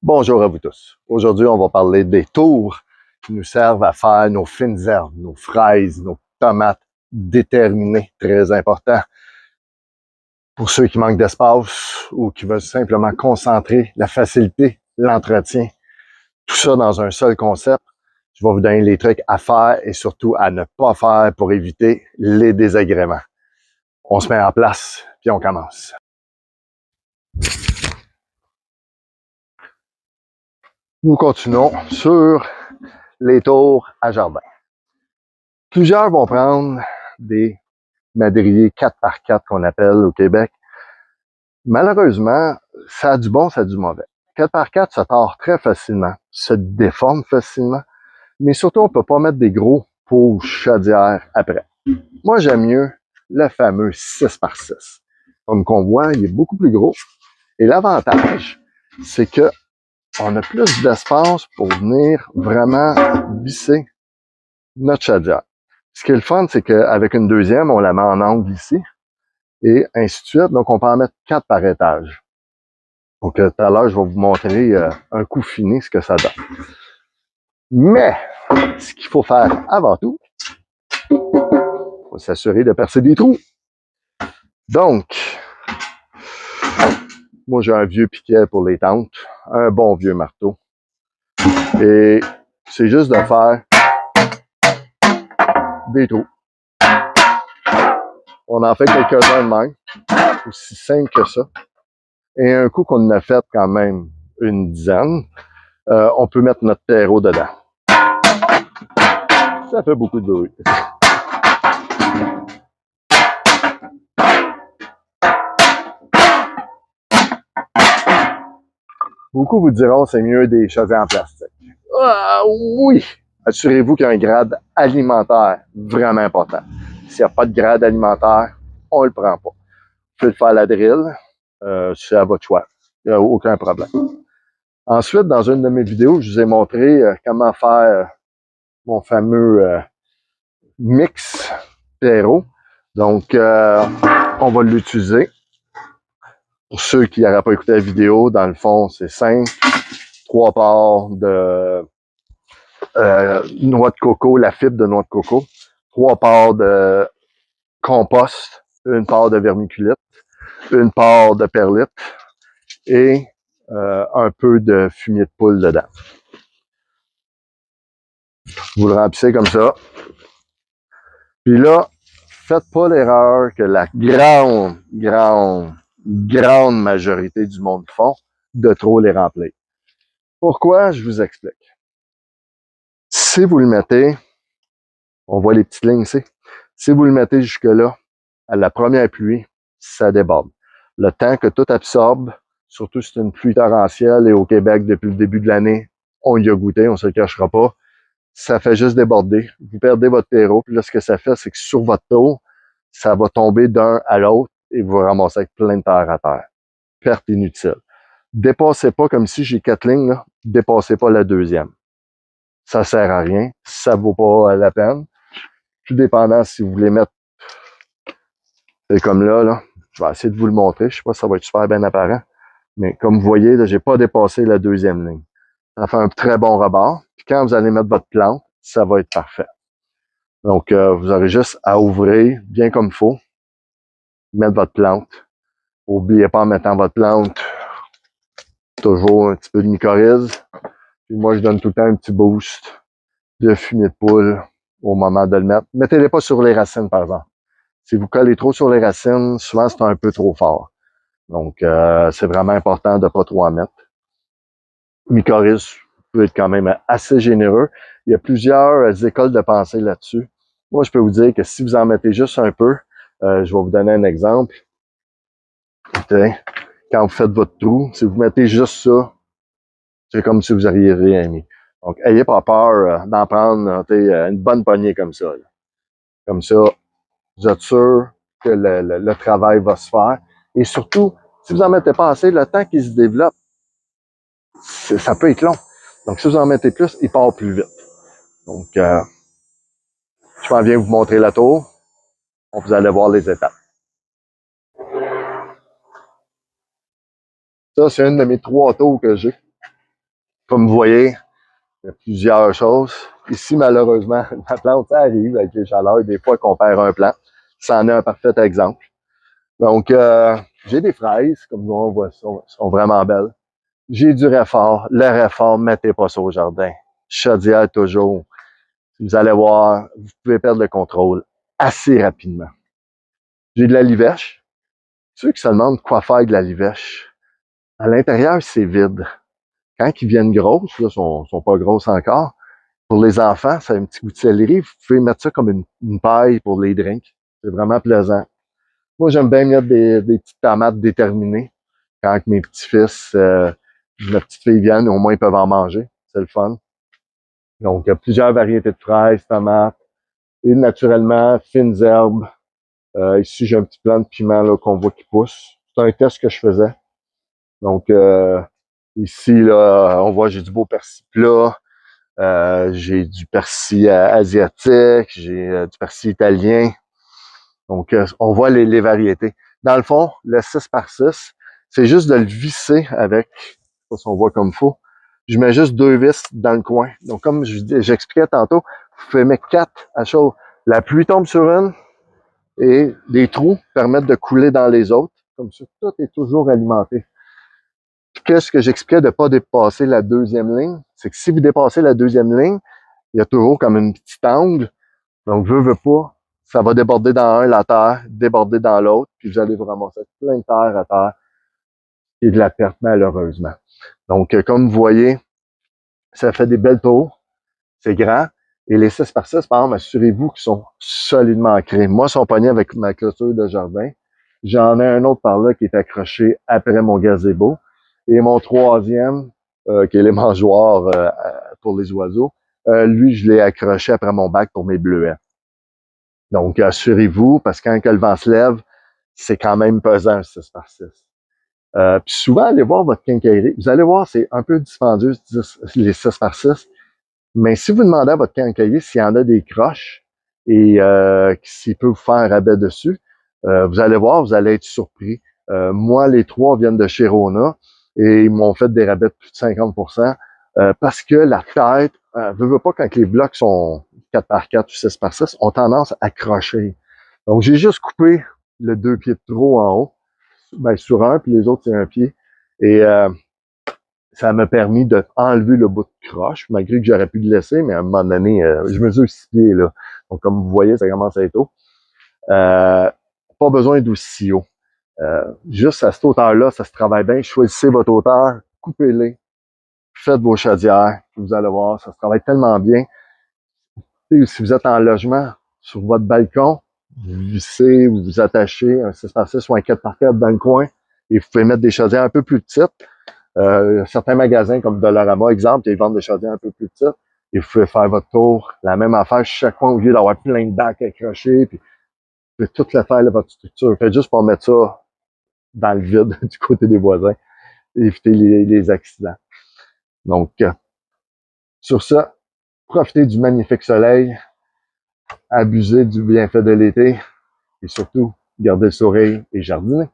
Bonjour à vous tous. Aujourd'hui, on va parler des tours qui nous servent à faire nos fines herbes, nos fraises, nos tomates déterminées, très important. Pour ceux qui manquent d'espace ou qui veulent simplement concentrer la facilité, l'entretien, tout ça dans un seul concept. Je vais vous donner les trucs à faire et surtout à ne pas faire pour éviter les désagréments. On se met en place, puis on commence. Nous continuons sur les tours à jardin. Plusieurs vont prendre des madriers 4x4 qu'on appelle au Québec. Malheureusement, ça a du bon, ça a du mauvais. 4x4, ça tord très facilement, se déforme facilement, mais surtout, on ne peut pas mettre des gros pots chaudière après. Moi, j'aime mieux le fameux 6x6. Comme qu'on voit, il est beaucoup plus gros. Et l'avantage, c'est que on a plus d'espace pour venir vraiment visser notre chaudière. Ce qui est le fun, c'est qu'avec une deuxième, on la met en angle ici, et ainsi de suite. Donc, on peut en mettre 4 par étage. Donc, tout à l'heure, je vais vous montrer un coup fini, ce que ça donne. Mais, ce qu'il faut faire avant tout, il faut s'assurer de percer des trous. Donc, moi, j'ai un vieux piquet pour les tentes, un bon vieux marteau. Et c'est juste de faire des trous. On en fait quelques-uns de même, aussi simple que ça. Et un coup qu'on en a fait quand même une dizaine, on peut mettre notre terreau dedans. Ça fait beaucoup de bruit. Beaucoup vous diront c'est mieux des chaudières en plastique. Ah oui! Assurez-vous qu'il y a un grade alimentaire vraiment important. S'il n'y a pas de grade alimentaire, on ne le prend pas. Vous pouvez le faire à la drill, c'est à votre choix. Il n'y a aucun problème. Ensuite, dans une de mes vidéos, je vous ai montré comment faire mon fameux mix terreau. Donc, on va l'utiliser. Pour ceux qui n'auraient pas écouté la vidéo, dans le fond, c'est simple. 3 parts de noix de coco, la fibre de noix de coco. 3 parts de compost, 1 part de vermiculite, 1 part de perlite et un peu de fumier de poule dedans. Vous le remplissez comme ça. Puis là, faites pas l'erreur que la grande majorité du monde font de trop les remplir. Pourquoi? Je vous explique. Si vous le mettez, on voit les petites lignes ici, si vous le mettez jusque-là, à la première pluie, ça déborde. Le temps que tout absorbe, surtout si c'est une pluie torrentielle et au Québec, depuis le début de l'année, on y a goûté, on ne se le cachera pas, ça fait juste déborder. Vous perdez votre terreau, puis là, ce que ça fait, c'est que sur votre tour, ça va tomber d'un à l'autre et vous vous ramassez avec plein de terre à terre. Perte inutile. Dépassez pas, comme si j'ai 4 lignes, là, dépassez pas la deuxième. Ça sert à rien, ça vaut pas la peine. Tout dépendant si vous voulez mettre, c'est comme là, je vais essayer de vous le montrer, je sais pas si ça va être super bien apparent, mais comme vous voyez, là, j'ai pas dépassé la deuxième ligne. Ça fait un très bon rebord, puis quand vous allez mettre votre plante, ça va être parfait. Donc, vous aurez juste à ouvrir bien comme il faut, mettre votre plante. N'oubliez pas en mettant votre plante, toujours un petit peu de mycorhize. Puis moi, je donne tout le temps un petit boost de fumier de poule au moment de le mettre. Mettez-les pas sur les racines, par exemple. Si vous collez trop sur les racines, souvent, c'est un peu trop fort. Donc, c'est vraiment important de pas trop en mettre. Mycorhize peut être quand même assez généreux. Il y a plusieurs écoles de pensée là-dessus. Moi, je peux vous dire que si vous en mettez juste un peu, je vais vous donner un exemple. Écoutez, quand vous faites votre trou, si vous mettez juste ça, c'est comme si vous n'auriez rien mis. Donc, ayez pas peur d'en prendre une bonne poignée comme ça. Là. Comme ça, vous êtes sûr que le travail va se faire. Et surtout, si vous en mettez pas assez, le temps qu'il se développe, ça peut être long. Donc, si vous en mettez plus, il part plus vite. Donc, je m'en viens vous montrer la tour. Vous allez voir les étapes. Ça, c'est une de mes 3 tours que j'ai. Comme vous voyez, il y a plusieurs choses. Ici, malheureusement, la plante, ça arrive avec les chaleurs. Des fois qu'on perd un plant. Ça en est un parfait exemple. Donc, j'ai des fraises, comme on voit, sont vraiment belles. J'ai du réfort. Le réfort, mettez pas ça au jardin. Chaudière toujours. Vous allez voir, vous pouvez perdre le contrôle assez rapidement. J'ai de la livèche. Ceux qui se demandent quoi faire avec de la livèche, à l'intérieur, c'est vide. Quand ils viennent grosses, là, sont pas grosses encore, pour les enfants, c'est un petit goût de céleri. Vous pouvez mettre ça comme une paille pour les drinks. C'est vraiment plaisant. Moi, j'aime bien mettre des petites tomates déterminées. Quand mes petits-fils, ma petite fille viennent, au moins ils peuvent en manger. C'est le fun. Donc, il y a plusieurs variétés de fraises, tomates, et naturellement, fines herbes. Ici, j'ai un petit plant de piment là, qu'on voit qui pousse. C'est un test que je faisais. Donc, ici, là, on voit, j'ai du beau persil plat. J'ai du persil asiatique, j'ai du persil italien. Donc, on voit les variétés. Dans le fond, le 6 par 6, c'est juste de le visser avec, je sais pas si on voit comme il faut, je mets juste 2 vis dans le coin. Donc, comme j'expliquais tantôt, vous pouvez mettre 4 à chaud. La pluie tombe sur une et les trous permettent de couler dans les autres. Comme ça, tout est toujours alimenté. Qu'est-ce que j'expliquais de ne pas dépasser la deuxième ligne? C'est que si vous dépassez la deuxième ligne, il y a toujours comme une petite angle. Donc, veut pas, ça va déborder dans un, la terre, déborder dans l'autre, puis vous allez vous ramasser plein de terre à terre et de la perte, malheureusement. Donc, comme vous voyez, ça fait des belles tours, c'est grand, et les 6 par 6, par exemple, assurez-vous qu'ils sont solidement ancrés. Moi, ils sont pognés avec ma clôture de jardin. J'en ai un autre par là qui est accroché après mon gazebo. Et mon troisième, qui est les mangeoires pour les oiseaux, lui, je l'ai accroché après mon bac pour mes bleuets. Donc, assurez-vous, parce que quand le vent se lève, c'est quand même pesant, 6 par 6. Puis souvent, allez voir votre quincaillerie. Vous allez voir, c'est un peu dispendieux, les 6 par 6. Mais si vous demandez à votre quincailler s'il y en a des croches et s'il peut vous faire un rabais dessus, vous allez voir, vous allez être surpris. Moi, les 3 viennent de chez Rona et ils m'ont fait des rabais de plus de 50%, parce que la tête, veut pas quand les blocs sont 4 par 4 ou 6 par 6, ont tendance à crocher. Donc, j'ai juste coupé le 2 pieds de trop en haut, ben, sur un, puis les autres, c'est un pied. Et ça m'a permis d'enlever le bout de croche, malgré que j'aurais pu le laisser, mais à un moment donné, je mesure 6 pieds, là. Donc, comme vous voyez, ça commence à être haut. Pas besoin d'aussi haut. Juste à cette hauteur-là, ça se travaille bien. Choisissez votre hauteur, coupez-les, faites vos chaudières, vous allez voir, ça se travaille tellement bien. Et si vous êtes en logement, sur votre balcon, vous vissez, vous vous attachez un 6 par 6 ou un 4 par 4 dans le coin, et vous pouvez mettre des chaudières un peu plus petites. Certains magasins comme Dollarama, exemple, ils vendent des chaudières un peu plus petites. Et vous pouvez faire votre tour, la même affaire chaque coin, au lieu d'avoir plein de bacs accrochés, puis vous pouvez tout le faire de votre structure. Faites juste pas mettre ça dans le vide du côté des voisins et éviter les accidents. Donc, sur ça, profitez du magnifique soleil, abusez du bienfait de l'été et surtout, gardez le sourire et jardinez.